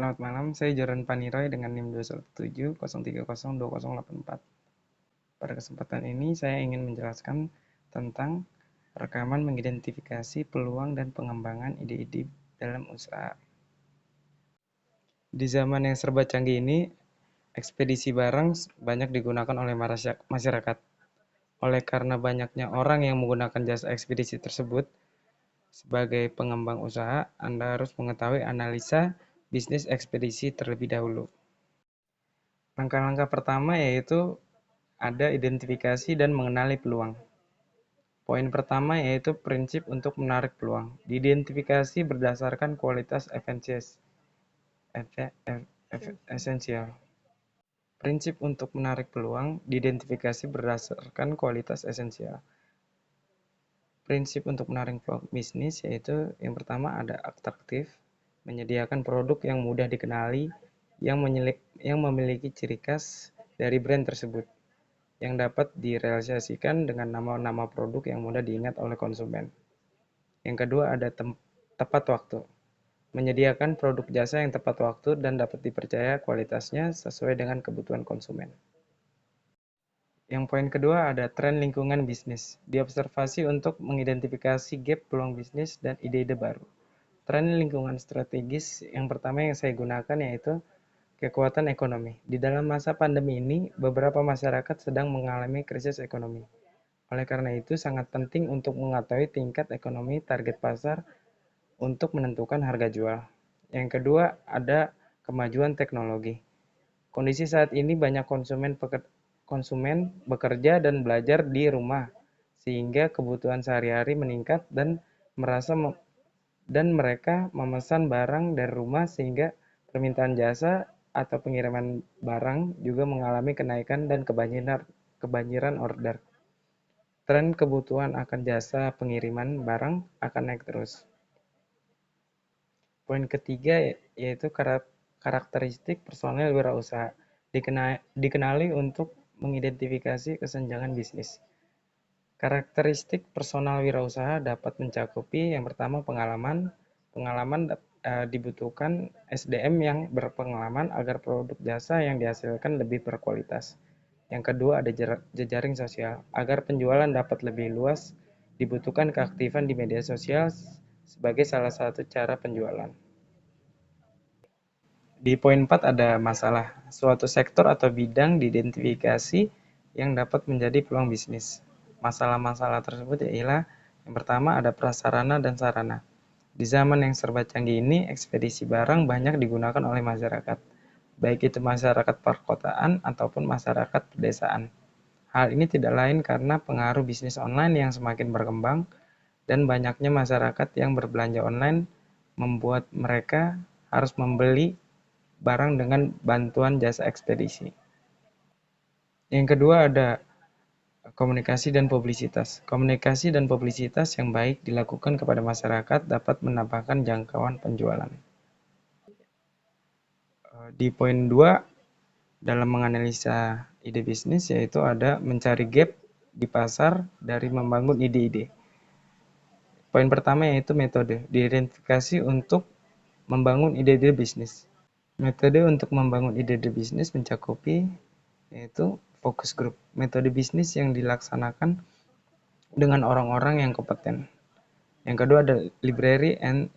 Selamat malam, saya Joran Paniroy dengan NIM 21703020084. Pada kesempatan ini saya ingin menjelaskan tentang rekaman mengidentifikasi peluang dan pengembangan ide-ide dalam usaha. Di zaman yang serba canggih ini, ekspedisi barang banyak digunakan oleh masyarakat. Oleh karena banyaknya orang yang menggunakan jasa ekspedisi tersebut, sebagai pengembang usaha, Anda harus mengetahui analisa bisnis ekspedisi terlebih dahulu. Langkah-langkah pertama yaitu ada identifikasi dan mengenali peluang. Poin pertama yaitu prinsip untuk menarik peluang. Diidentifikasi berdasarkan kualitas esensial. Prinsip untuk menarik peluang diidentifikasi berdasarkan kualitas esensial. Prinsip untuk menarik peluang bisnis yaitu yang pertama ada atraktif, menyediakan produk yang mudah dikenali, yang memiliki ciri khas dari brand tersebut, yang dapat direalisasikan dengan nama-nama produk yang mudah diingat oleh konsumen. Yang kedua ada tepat waktu, menyediakan produk jasa yang tepat waktu dan dapat dipercaya kualitasnya sesuai dengan kebutuhan konsumen. Yang poin kedua ada tren lingkungan bisnis, diobservasi untuk mengidentifikasi gap peluang bisnis dan ide-ide baru. Tren lingkungan strategis yang pertama yang saya gunakan yaitu kekuatan ekonomi. Di dalam masa pandemi ini, beberapa masyarakat sedang mengalami krisis ekonomi. Oleh karena itu, sangat penting untuk mengetahui tingkat ekonomi target pasar untuk menentukan harga jual. Yang kedua, ada kemajuan teknologi. Kondisi saat ini banyak konsumen bekerja dan belajar di rumah, sehingga kebutuhan sehari-hari meningkat dan mereka memesan barang dari rumah sehingga permintaan jasa atau pengiriman barang juga mengalami kenaikan dan kebanjiran order. Tren kebutuhan akan jasa pengiriman barang akan naik terus. Poin ketiga yaitu karakteristik personel wirausaha. Dikenali untuk mengidentifikasi kesenjangan bisnis. Karakteristik personal wirausaha dapat mencakupi yang pertama pengalaman. Pengalaman dibutuhkan SDM yang berpengalaman agar produk jasa yang dihasilkan lebih berkualitas. Yang kedua ada jejaring sosial. Agar penjualan dapat lebih luas, dibutuhkan keaktifan di media sosial sebagai salah satu cara penjualan. Di poin 4 ada masalah. Suatu sektor atau bidang diidentifikasi yang dapat menjadi peluang bisnis. Masalah-masalah tersebut ialah yang pertama ada prasarana dan sarana. Di zaman yang serba canggih ini, ekspedisi barang banyak digunakan oleh masyarakat, baik itu masyarakat perkotaan ataupun masyarakat pedesaan. Hal ini tidak lain karena pengaruh bisnis online yang semakin berkembang dan banyaknya masyarakat yang berbelanja online membuat mereka harus membeli barang dengan bantuan jasa ekspedisi. Yang kedua ada komunikasi dan publisitas. Komunikasi dan publisitas yang baik dilakukan kepada masyarakat dapat menambahkan jangkauan penjualan. Di poin 2 dalam menganalisa ide bisnis yaitu ada mencari gap di pasar dari membangun ide-ide. Poin pertama yaitu metode, diidentifikasi untuk membangun ide-ide bisnis. Metode untuk membangun ide-ide bisnis mencakupi yaitu focus group, metode bisnis yang dilaksanakan dengan orang-orang yang kompeten. Yang kedua ada library and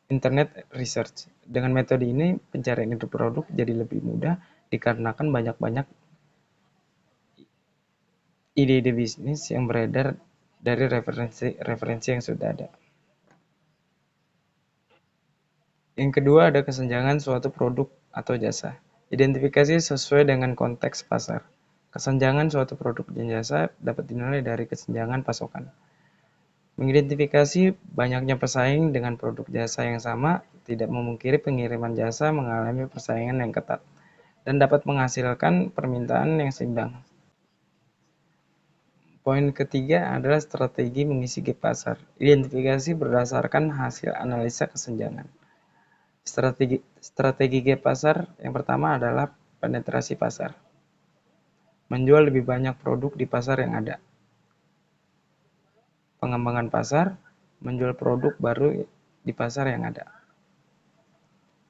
internet research. Dengan metode ini pencarian ide produk jadi lebih mudah dikarenakan banyak ide-ide bisnis yang beredar dari referensi yang sudah ada. Yang kedua ada kesenjangan suatu produk atau jasa. Identifikasi sesuai dengan konteks pasar. Kesenjangan suatu produk dan jasa dapat dinilai dari kesenjangan pasokan. Mengidentifikasi banyaknya pesaing dengan produk jasa yang sama tidak memungkiri pengiriman jasa mengalami persaingan yang ketat dan dapat menghasilkan permintaan yang seimbang. Poin ketiga adalah strategi mengisi gap pasar. Identifikasi berdasarkan hasil analisa kesenjangan. Strategi gap pasar yang pertama adalah penetrasi pasar. Menjual lebih banyak produk di pasar yang ada. Pengembangan pasar, menjual produk baru di pasar yang ada.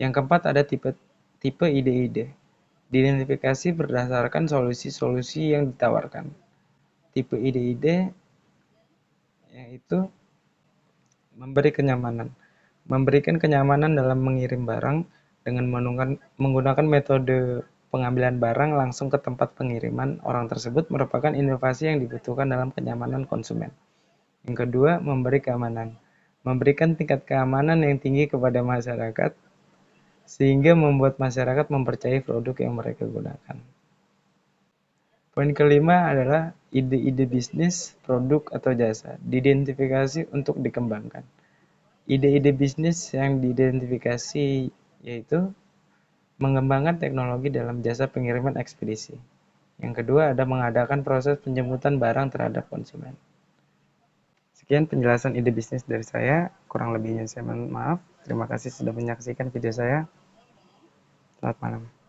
Yang keempat ada tipe ide-ide. Diidentifikasi berdasarkan solusi-solusi yang ditawarkan. Tipe ide-ide yaitu memberi kenyamanan. Memberikan kenyamanan dalam mengirim barang dengan menggunakan metode pengambilan barang langsung ke tempat pengiriman orang tersebut merupakan inovasi yang dibutuhkan dalam kenyamanan konsumen. Yang kedua, memberi keamanan. Memberikan tingkat keamanan yang tinggi kepada masyarakat sehingga membuat masyarakat mempercayai produk yang mereka gunakan. Poin kelima adalah ide-ide bisnis, produk, atau jasa diidentifikasi untuk dikembangkan. Ide-ide bisnis yang diidentifikasi yaitu mengembangkan teknologi dalam jasa pengiriman ekspedisi. Yang kedua ada mengadakan proses penjemputan barang terhadap konsumen. Sekian penjelasan ide bisnis dari saya, kurang lebihnya saya mohon maaf. Terima kasih sudah menyaksikan video saya. Selamat malam.